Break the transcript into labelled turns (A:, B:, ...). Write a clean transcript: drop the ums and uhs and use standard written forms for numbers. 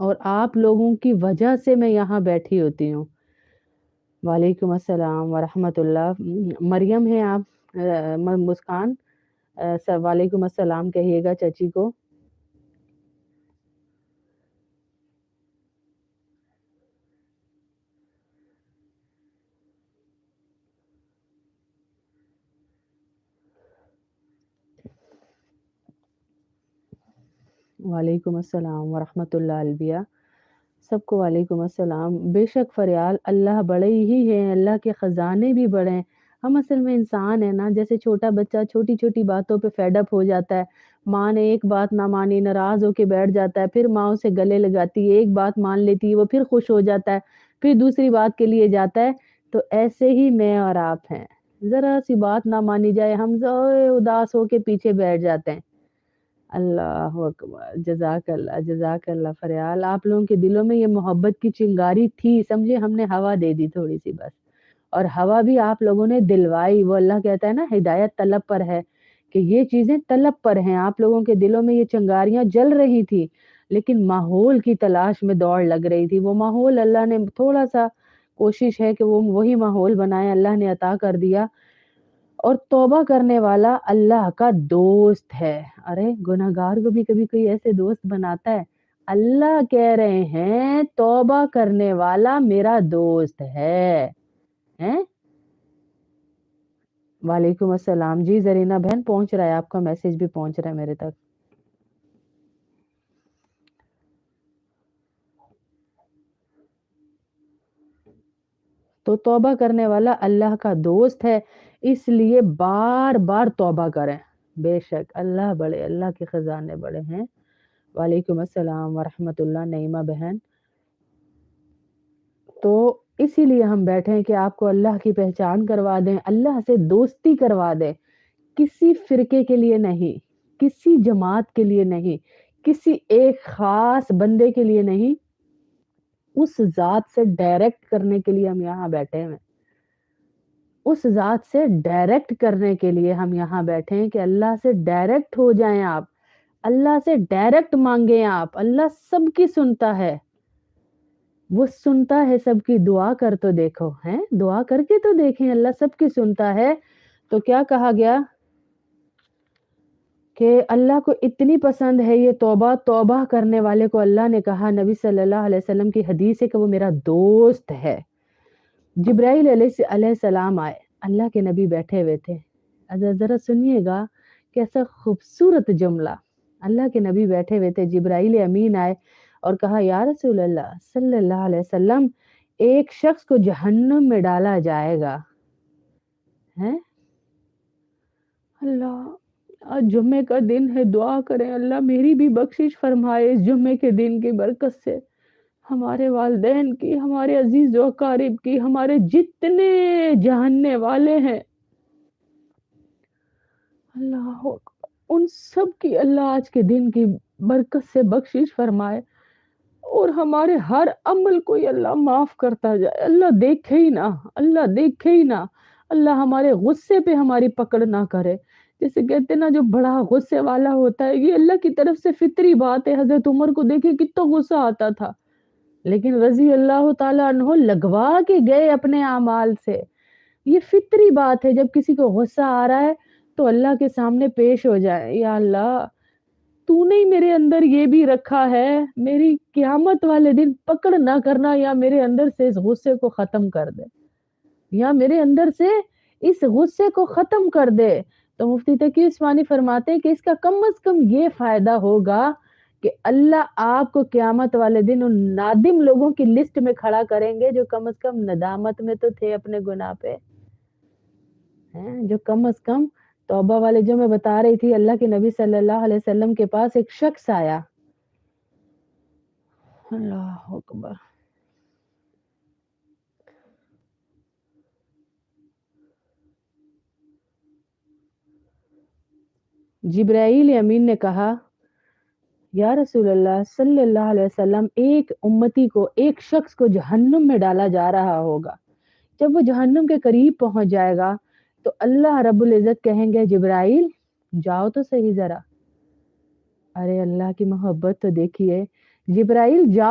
A: اور آپ لوگوں کی وجہ سے میں یہاں بیٹھی ہوتی ہوں۔ وعلیکم السلام ورحمۃ اللہ۔ مریم ہیں آپ؟ مسکان سر وعلیکم السلام کہیے گا چچی کو۔ وعلیکم السلام ورحمۃ اللہ البیہ، سب کو وعلیکم السلام۔ بے شک فریال، اللہ بڑے ہی ہیں، اللہ کے خزانے بھی بڑے ہیں۔ ہم اصل میں انسان ہیں نا، جیسے چھوٹا بچہ چھوٹی چھوٹی باتوں پہ فیڈ اپ ہو جاتا ہے، ماں نے ایک بات نہ مانی ناراض ہو کے بیٹھ جاتا ہے، پھر ماں اسے گلے لگاتی ہے، ایک بات مان لیتی ہے وہ پھر خوش ہو جاتا ہے، پھر دوسری بات کے لیے جاتا ہے۔ تو ایسے ہی میں اور آپ ہیں، ذرا سی بات نہ مانی جائے ہم اداس ہو کے پیچھے بیٹھ جاتے ہیں۔ اللہ اکبر، جزاک اللہ فریال، آپ لوگوں کے دلوں میں یہ محبت کی چنگاری تھی، سمجھے ہم نے ہوا دے دی تھوڑی سی بس، اور ہوا بھی آپ لوگوں نے دلوائی۔ وہ اللہ کہتا ہے نا ہدایت طلب پر ہے، کہ یہ چیزیں طلب پر ہیں، آپ لوگوں کے دلوں میں یہ چنگاریاں جل رہی تھی، لیکن ماحول کی تلاش میں دوڑ لگ رہی تھی۔ وہ ماحول اللہ نے تھوڑا سا کوشش ہے کہ وہ وہی ماحول بنائے، اللہ نے عطا کر دیا۔ اور توبہ کرنے والا اللہ کا دوست ہے۔ ارے گناہگار کو بھی کبھی کوئی ایسے دوست بناتا ہے؟ اللہ کہہ رہے ہیں توبہ کرنے والا میرا دوست ہے۔ ہیں؟ وعلیکم السلام جی، زرینہ بہن پہنچ رہا ہے، آپ کا میسج بھی پہنچ رہا ہے میرے تک۔ تو توبہ کرنے والا اللہ کا دوست ہے، اس لیے بار بار توبہ کریں۔ بے شک اللہ بڑے، اللہ کے خزانے بڑے ہیں۔ وعلیکم السلام ورحمۃ اللہ نعیمہ بہن۔ تو اسی لیے ہم بیٹھے ہیں کہ آپ کو اللہ کی پہچان کروا دیں، اللہ سے دوستی کروا دیں، کسی فرقے کے لیے نہیں، کسی جماعت کے لیے نہیں، کسی ایک خاص بندے کے لیے نہیں، اس ذات سے ڈائریکٹ کرنے کے لیے ہم یہاں بیٹھے ہیں۔ اس ذات سے ڈائریکٹ کرنے کے لیے ہم یہاں بیٹھے ہیں کہ اللہ سے ڈائریکٹ ہو جائیں آپ، اللہ سے ڈائریکٹ مانگیں آپ۔ اللہ سب کی سنتا ہے، وہ سنتا ہے سب کی، دعا کر تو دیکھو، ہیں دعا کر کے تو دیکھیں، اللہ سب کی سنتا ہے۔ تو کیا کہا گیا کہ اللہ کو اتنی پسند ہے یہ توبہ، توبہ کرنے والے کو اللہ نے کہا، نبی صلی اللہ علیہ وسلم کی حدیث ہے کہ وہ میرا دوست ہے۔ جبرائیل علیہ السلام آئے، اللہ کے نبی بیٹھے ہوئے تھے، ذرا سنیے گا کیسا خوبصورت جملہ۔ اللہ کے نبی بیٹھے ہوئے تھے، جبرائیل امین آئے اور کہا یا رسول اللہ صلی اللہ علیہ وسلم، ایک شخص کو جہنم میں ڈالا جائے گا، ہیں اللہ آج جمعے کا دن ہے، دعا کریں اللہ میری بھی بخشش فرمائے اس جمعے کے دن کی برکت سے، ہمارے والدین کی، ہمارے عزیز و اقارب کی، ہمارے جتنے جاننے والے ہیں، اللہ اکبر، ان سب کی اللہ آج کے دن کی برکت سے بخشش فرمائے، اور ہمارے ہر عمل کو اللہ معاف کرتا جائے۔ اللہ دیکھے ہی نہ، اللہ دیکھے ہی نہ، اللہ ہمارے غصے پہ ہماری پکڑ نہ کرے۔ جیسے کہتے ہیں نا جو بڑا غصے والا ہوتا ہے، یہ اللہ کی طرف سے فطری بات ہے۔ حضرت عمر کو دیکھیں کتنا غصہ آتا تھا، لیکن رضی اللہ تعالیٰ عنہ لگوا کے گئے اپنے اعمال سے۔ یہ فطری بات ہے، جب کسی کو غصہ آ رہا ہے تو اللہ کے سامنے پیش ہو جائے، یا اللہ تو نے میرے اندر یہ بھی رکھا ہے، میری قیامت والے دن پکڑ نہ کرنا، یا میرے اندر سے اس غصے کو ختم کر دے، یا میرے اندر سے اس غصے کو ختم کر دے۔ تو مفتی تقی عثمانی فرماتے ہیں کہ اس کا کم از کم یہ فائدہ ہوگا کہ اللہ آپ کو قیامت والے دن ان نادم لوگوں کی لسٹ میں کھڑا کریں گے جو کم از کم ندامت میں تو تھے اپنے گناہ پہ، جو کم از کم توبہ والے۔ جو میں بتا رہی تھی، اللہ کے نبی صلی اللہ علیہ وسلم کے پاس ایک شخص آیا، اللہ اکبر، جبرائیل امین نے کہا یا رسول اللہ صلی اللہ علیہ وسلم، ایک امتی کو، ایک شخص کو جہنم میں ڈالا جا رہا ہوگا، جب وہ جہنم کے قریب پہنچ جائے گا تو اللہ رب العزت کہیں گے جبرائیل جاؤ تو صحیح ذرا۔ ارے اللہ کی محبت تو دیکھیے، جبرائیل جاؤ